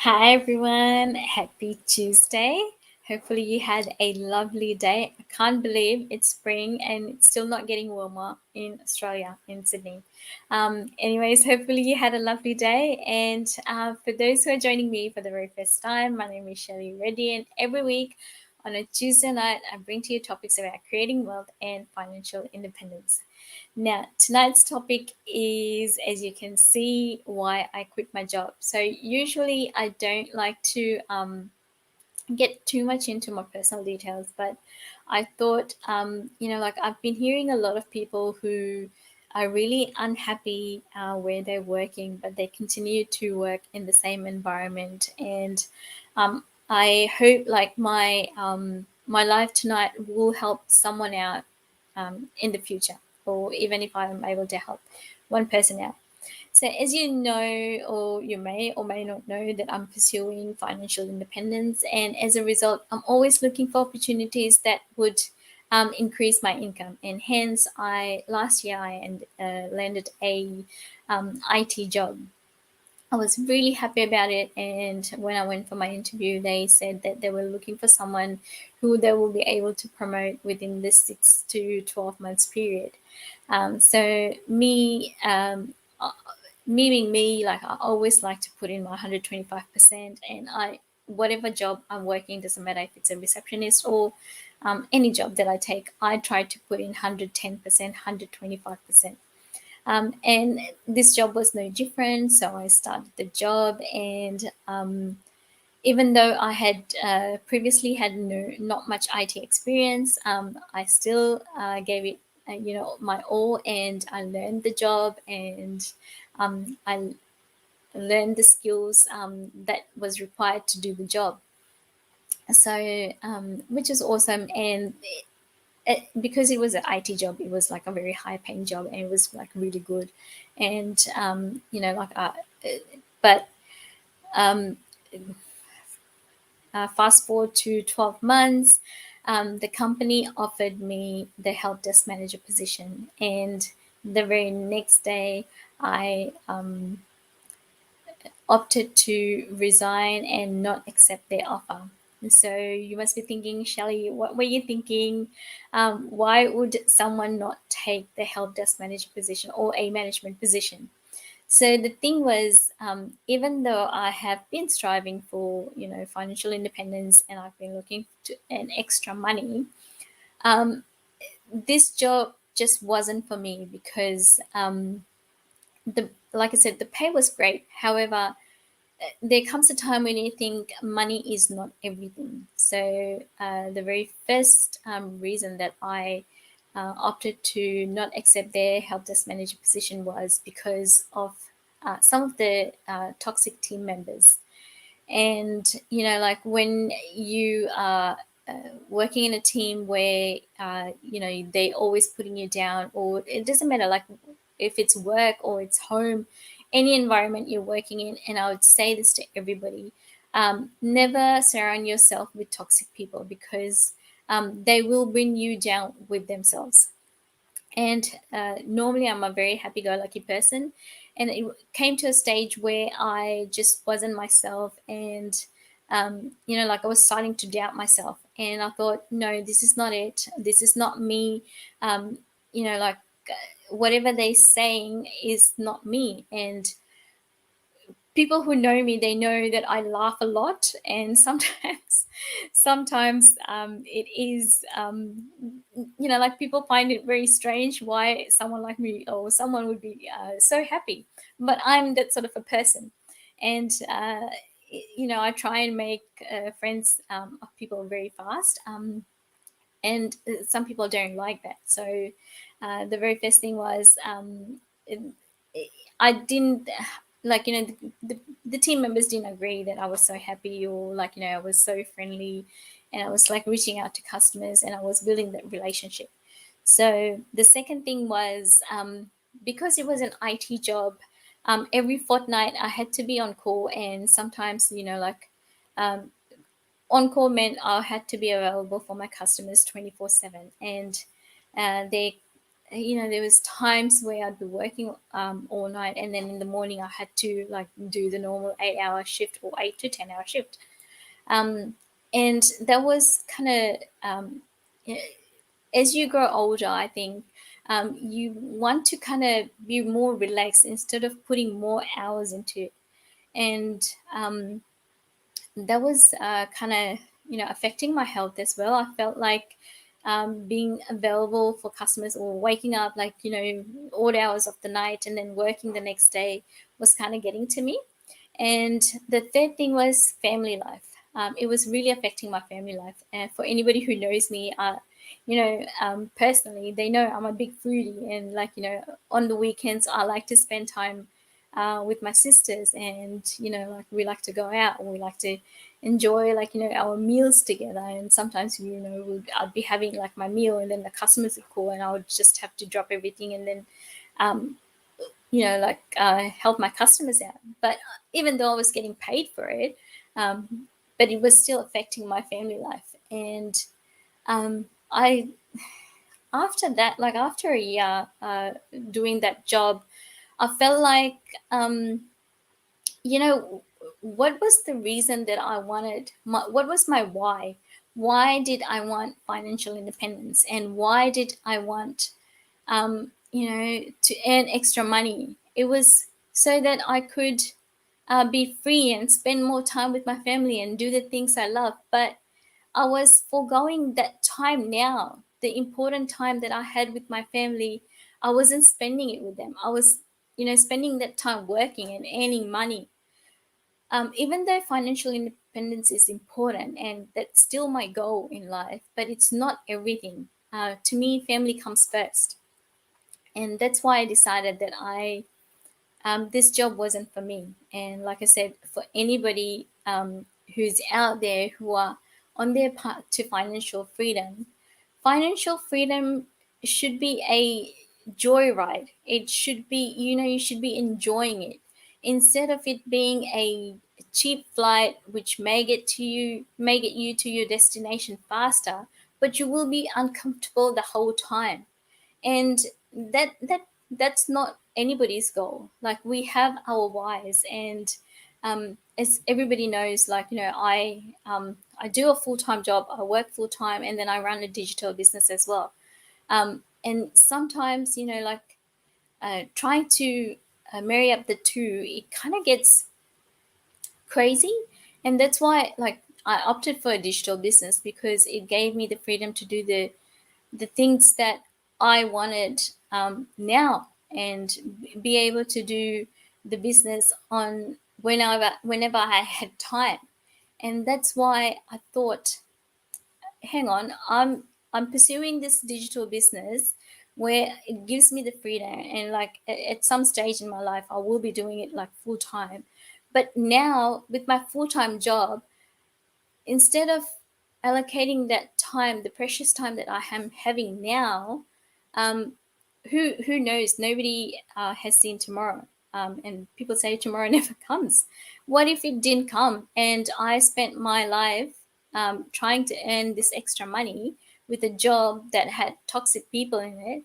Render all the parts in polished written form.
Hi everyone, happy Tuesday. Hopefully, you had a lovely day. I can't believe it's spring and it's still not getting warmer in Australia, in Sydney. Anyways, hopefully, you had a lovely day. And for those who are joining me for the very first time, my name is Shelley Reddy, and every week on a Tuesday night, I bring to you topics about creating wealth and financial independence. Now, tonight's topic is, as you can see, why I quit my job. So, usually I don't like to get too much into my personal details, but I thought, like I've been hearing a lot of people who are really unhappy where they're working, but they continue to work in the same environment. And I hope, like my life tonight will help someone out in the future, or even if I'm able to help one person out. So, as you know, or you may or may not know, that I'm pursuing financial independence, and as a result, I'm always looking for opportunities that would increase my income. And hence, I last year landed a IT job. I was really happy about it, and when I went for my interview, they said that they were looking for someone who they will be able to promote within this 6 to 12 months period. So me being me, like I always like to put in my 125%, and whatever job I'm working, doesn't matter if it's a receptionist or any job that I take, I try to put in 110%, 125%. And this job was no different. So I started the job, and even though I had previously had not much IT experience, I still gave it, my all, and I learned the job, and I learned the skills that was required to do the job. So, which is awesome, and because it was an IT job, it was like a very high paying job, and it was like really good, and but um, fast forward to 12 months, the company offered me the help desk manager position, and the very next day, I opted to resign and not accept their offer. And so you must be thinking, Shelley, what were you thinking? Why would someone not take the help desk manager position or a management position? So the thing was, even though I have been striving for, financial independence, and I've been looking to an extra money, um, this job just wasn't for me because the like I said, the pay was great. However, there comes a time when you think money is not everything. So the very first reason that I opted to not accept their help desk manager position was because of some of the toxic team members. And like when you are working in a team where they always putting you down, or it doesn't matter, like if it's work or it's home, any environment you're working in. And I would say this to everybody: never surround yourself with toxic people, because they will bring you down with themselves. And normally I'm a very happy-go-lucky person, and it came to a stage where I just wasn't myself, and like I was starting to doubt myself, and I thought, no, this is not it, this is not me. um, like whatever they're saying is not me. And people who know me, they know that I laugh a lot, and sometimes sometimes it is like people find it very strange why someone like me or someone would be so happy, but I'm that sort of a person. And I try and make friends of people very fast, and some people don't like that. So the very first thing was, it, I didn't, like, the team members didn't agree that I was so happy, or like, I was so friendly, and I was like reaching out to customers, and I was building that relationship. So the second thing was, because it was an IT job, every fortnight I had to be on call, and sometimes, um, on call meant I had to be available for my customers 24/7. And they there was times where I'd be working all night, and then in the morning I had to like do the normal 8 hour shift or 8 to 10 hour shift. Um, and that was kind of, as you grow older, I think you want to kind of be more relaxed instead of putting more hours into it. And that was kind of, affecting my health as well. I felt like being available for customers or waking up like, odd hours of the night and then working the next day was kind of getting to me. And the third thing was family life. It was really affecting my family life. And for anybody who knows me, personally, they know I'm a big foodie. And like, on the weekends, I like to spend time with my sisters. And, like we like to go out, or we like to enjoy like, our meals together. And sometimes, I'd be having like my meal, and then the customers would call, and I would just have to drop everything and then um, help my customers out. But even though I was getting paid for it, but it was still affecting my family life. And I, after that, like after a year doing that job, I felt like, you know, what was the reason that I wanted, what was my why? Why did I want financial independence? And why did I want to earn extra money? It was so that I could be free and spend more time with my family and do the things I love. But I was foregoing that time now, the important time that I had with my family. I wasn't spending it with them. I was, spending that time working and earning money. Even though financial independence is important and that's still my goal in life, but it's not everything. To me, family comes first. And that's why I decided that this job wasn't for me. And like I said, for anybody who's out there who are on their path to financial freedom should be a joyride. It should be, you should be enjoying it instead of it being a cheap flight which may get you to your destination faster, but you will be uncomfortable the whole time. And that's not anybody's goal. Like we have our whys. And as everybody knows, like, I do a full-time job, I work full-time, and then I run a digital business as well. And sometimes, trying to marry up the two, it kind of gets crazy. And that's why, like, I opted for a digital business because it gave me the freedom to do the things that I wanted now, and be able to do the business on whenever I had time. And that's why I thought, hang on, I'm pursuing this digital business where it gives me the freedom, and like at some stage in my life I will be doing it like full time. But now with my full-time job, instead of allocating that time, the precious time that I am having now, um, who knows? Nobody has seen tomorrow, and people say tomorrow never comes. What if it didn't come, and I spent my life trying to earn this extra money with a job that had toxic people in it,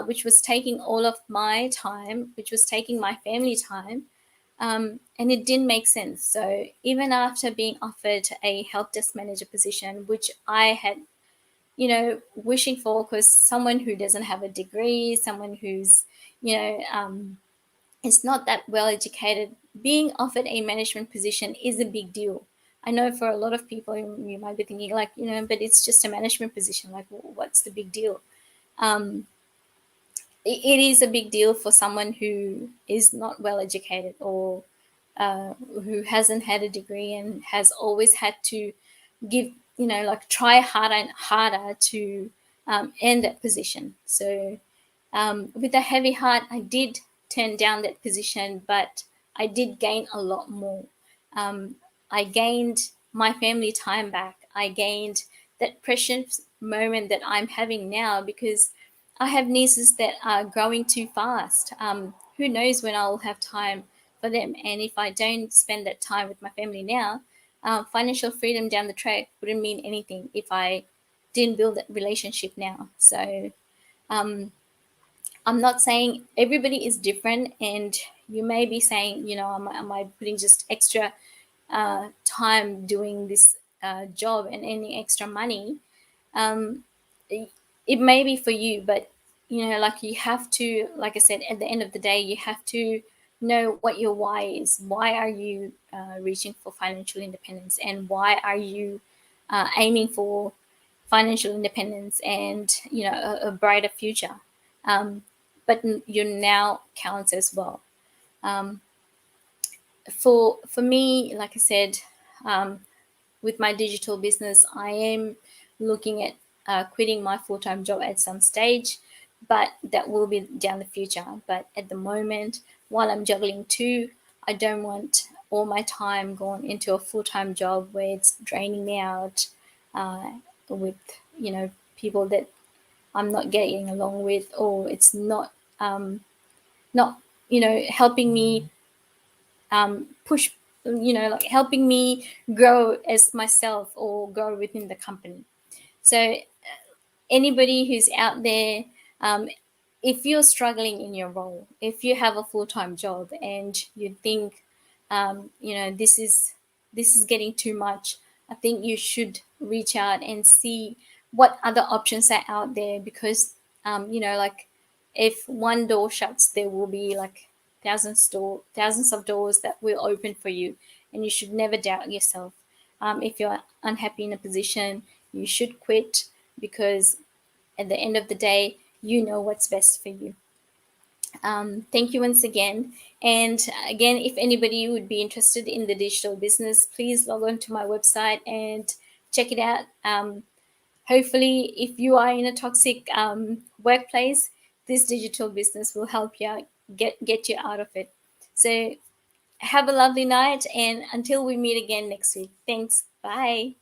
which was taking all of my time, which was taking my family time, and it didn't make sense. So even after being offered a help desk manager position, which I had, wishing for, because someone who doesn't have a degree, someone who's, is not that well educated, being offered a management position is a big deal. I know for a lot of people, you might be thinking like, but it's just a management position. Like, what's the big deal? Um, it is a big deal for someone who is not well educated, or who hasn't had a degree and has always had to give, like try harder and harder to earn that position. So with a heavy heart, I did turn down that position, but I did gain a lot more. Um, I gained my family time back. I gained that precious moment that I'm having now, because I have nieces that are growing too fast. Who knows when I'll have time for them? And if I don't spend that time with my family now, financial freedom down the track wouldn't mean anything if I didn't build that relationship now. So, um, I'm not saying everybody is different, and you may be saying, am I putting just extra time doing this job and earning extra money? um, it, it may be for you, but like you have to, like I said, at the end of the day, you have to know what your why is. Why are you reaching for financial independence, and why are you aiming for financial independence and a brighter future? um, but your now counts as well. um, for me, like I said, um, with my digital business, I am looking at quitting my full time job at some stage, but that will be down the future. But at the moment, while I'm juggling two, I don't want all my time going into a full time job where it's draining me out, uh, with people that I'm not getting along with, or it's not helping me push, like helping me grow as myself or grow within the company. So anybody who's out there, um, if you're struggling in your role, if you have a full-time job and you think, this is getting too much, I think you should reach out and see what other options are out there, because like, if one door shuts, there will be like thousands of doors that will open for you, and you should never doubt yourself. If you're unhappy in a position, you should quit, because at the end of the day, you know what's best for you. Thank you once again. And again, if anybody would be interested in the digital business, please log on to my website and check it out. Hopefully, if you are in a toxic workplace, this digital business will help you out, get you out of it. So have a lovely night, and until we meet again next week. Thanks. Bye.